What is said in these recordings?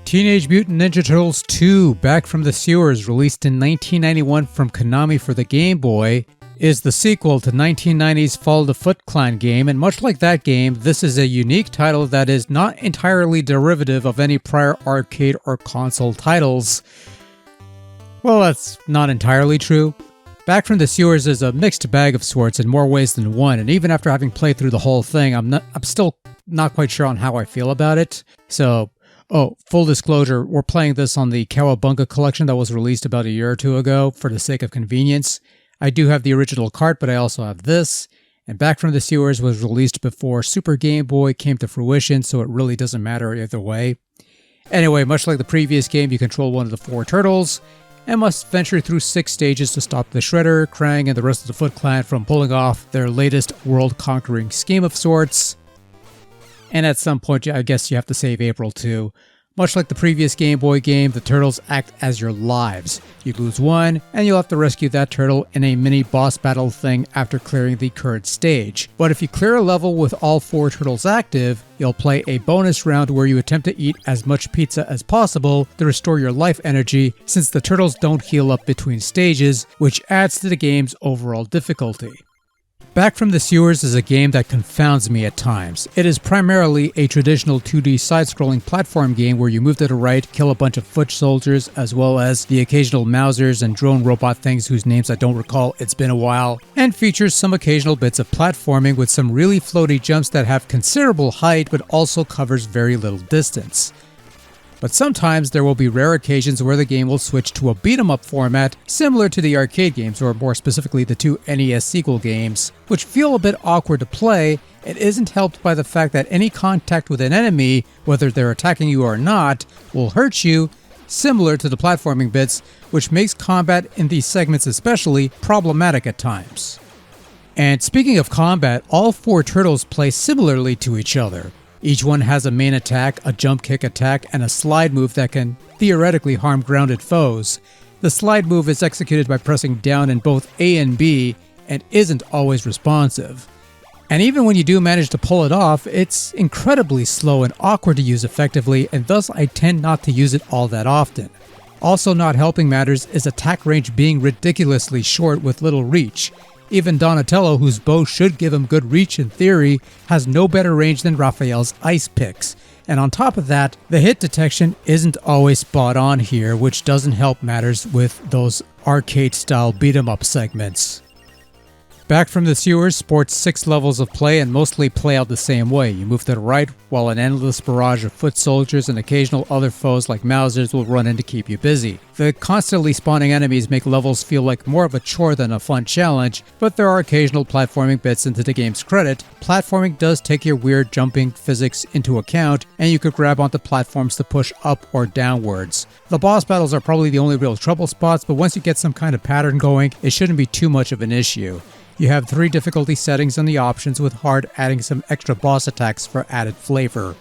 Teenage Mutant Ninja Turtles 2, Back from the Sewers, released in 1991 from Konami for the Game Boy, is the sequel to 1990's Follow the Foot Clan game, and much like that game, this is a unique title that is not entirely derivative of any prior arcade or console titles. Well, that's not entirely true. Back from the Sewers is a mixed bag of sorts in more ways than one, and even after having played through the whole thing, I'm still not quite sure on how I feel about it. So, full disclosure, we're playing this on the Cowabunga collection that was released about a year or two ago for the sake of convenience. I do have the original cart, but I also have this, and Back from the Sewers was released before Super Game Boy came to fruition, so it really doesn't matter either way. Anyway, much like the previous game, you control one of the 4 turtles, and must venture through 6 stages to stop the Shredder, Krang, and the rest of the Foot Clan from pulling off their latest world-conquering scheme of sorts. And at some point, I guess you have to save April too. Much like the previous Game Boy game, the turtles act as your lives. You lose one, and you'll have to rescue that turtle in a mini boss battle thing after clearing the current stage. But if you clear a level with all 4 turtles active, you'll play a bonus round where you attempt to eat as much pizza as possible to restore your life energy, since the turtles don't heal up between stages, which adds to the game's overall difficulty. Back from the Sewers is a game that confounds me at times. It is primarily a traditional 2D side-scrolling platform game where you move to the right, kill a bunch of foot soldiers, as well as the occasional Mousers and drone robot things whose names I don't recall, it's been a while, and features some occasional bits of platforming with some really floaty jumps that have considerable height but also covers very little distance. But sometimes there will be rare occasions where the game will switch to a beat-em-up format similar to the arcade games, or more specifically the 2 NES sequel games, which feel a bit awkward to play and isn't helped by the fact that any contact with an enemy, whether they're attacking you or not, will hurt you, similar to the platforming bits, which makes combat in these segments especially problematic at times. And speaking of combat, all 4 turtles play similarly to each other. Each one has a main attack, a jump kick attack, and a slide move that can theoretically harm grounded foes. The slide move is executed by pressing down in both A and B and isn't always responsive. And even when you do manage to pull it off, it's incredibly slow and awkward to use effectively, and thus I tend not to use it all that often. Also not helping matters is attack range being ridiculously short with little reach. Even Donatello, whose bow should give him good reach in theory, has no better range than Raphael's ice picks. And on top of that, the hit detection isn't always spot on here, which doesn't help matters with those arcade-style beat-em-up segments. Back from the Sewers sports 6 levels of play and mostly play out the same way. You move to the right while an endless barrage of foot soldiers and occasional other foes like Mousers will run in to keep you busy. The constantly spawning enemies make levels feel like more of a chore than a fun challenge, but there are occasional platforming bits, and to the game's credit, platforming does take your weird jumping physics into account, and you could grab onto platforms to push up or downwards. The boss battles are probably the only real trouble spots, but once you get some kind of pattern going, it shouldn't be too much of an issue. You have 3 difficulty settings on the options, with hard adding some extra boss attacks for added flavor.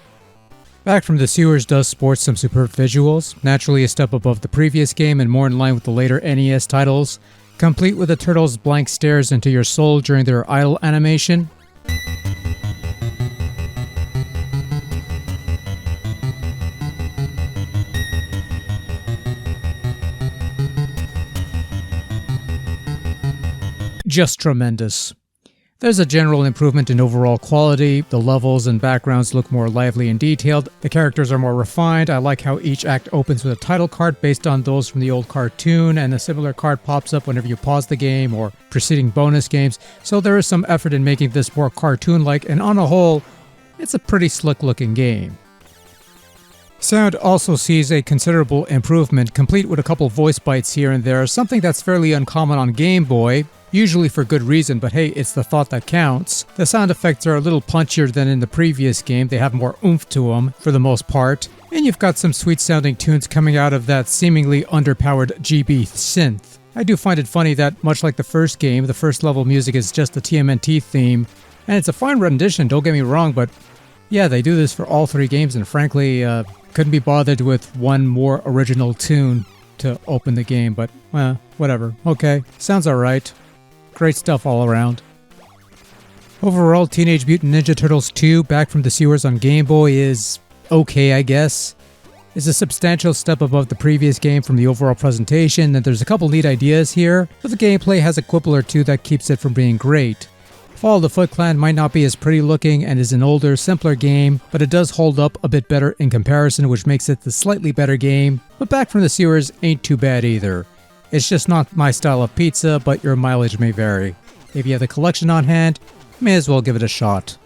Back from the Sewers does sport some superb visuals, naturally a step above the previous game and more in line with the later NES titles, complete with the turtles' blank stares into your soul during their idle animation. Just tremendous. There's a general improvement in overall quality, the levels and backgrounds look more lively and detailed, the characters are more refined, I like how each act opens with a title card based on those from the old cartoon, and a similar card pops up whenever you pause the game or preceding bonus games, so there is some effort in making this more cartoon-like, and on a whole, it's a pretty slick looking game. Sound also sees a considerable improvement, complete with a couple voice bites here and there, something that's fairly uncommon on Game Boy, usually for good reason, but hey, it's the thought that counts. The sound effects are a little punchier than in the previous game, they have more oomph to them, for the most part, and you've got some sweet sounding tunes coming out of that seemingly underpowered GB synth. I do find it funny that, much like the first game, the first level music is just the TMNT theme, and it's a fine rendition, don't get me wrong, but yeah, they do this for all 3 games, and frankly, couldn't be bothered with one more original tune to open the game, but, whatever. Okay, sounds alright. Great stuff all around. Overall, Teenage Mutant Ninja Turtles 2 Back from the Sewers on Game Boy is okay, I guess. is a substantial step above the previous game from the overall presentation, and there's a couple neat ideas here, but the gameplay has a quibble or two that keeps it from being great. Fall of the Foot Clan might not be as pretty looking and is an older, simpler game, but it does hold up a bit better in comparison, which makes it the slightly better game. But Back from the Sewers ain't too bad either. It's just not my style of pizza, but your mileage may vary. If you have the collection on hand, may as well give it a shot.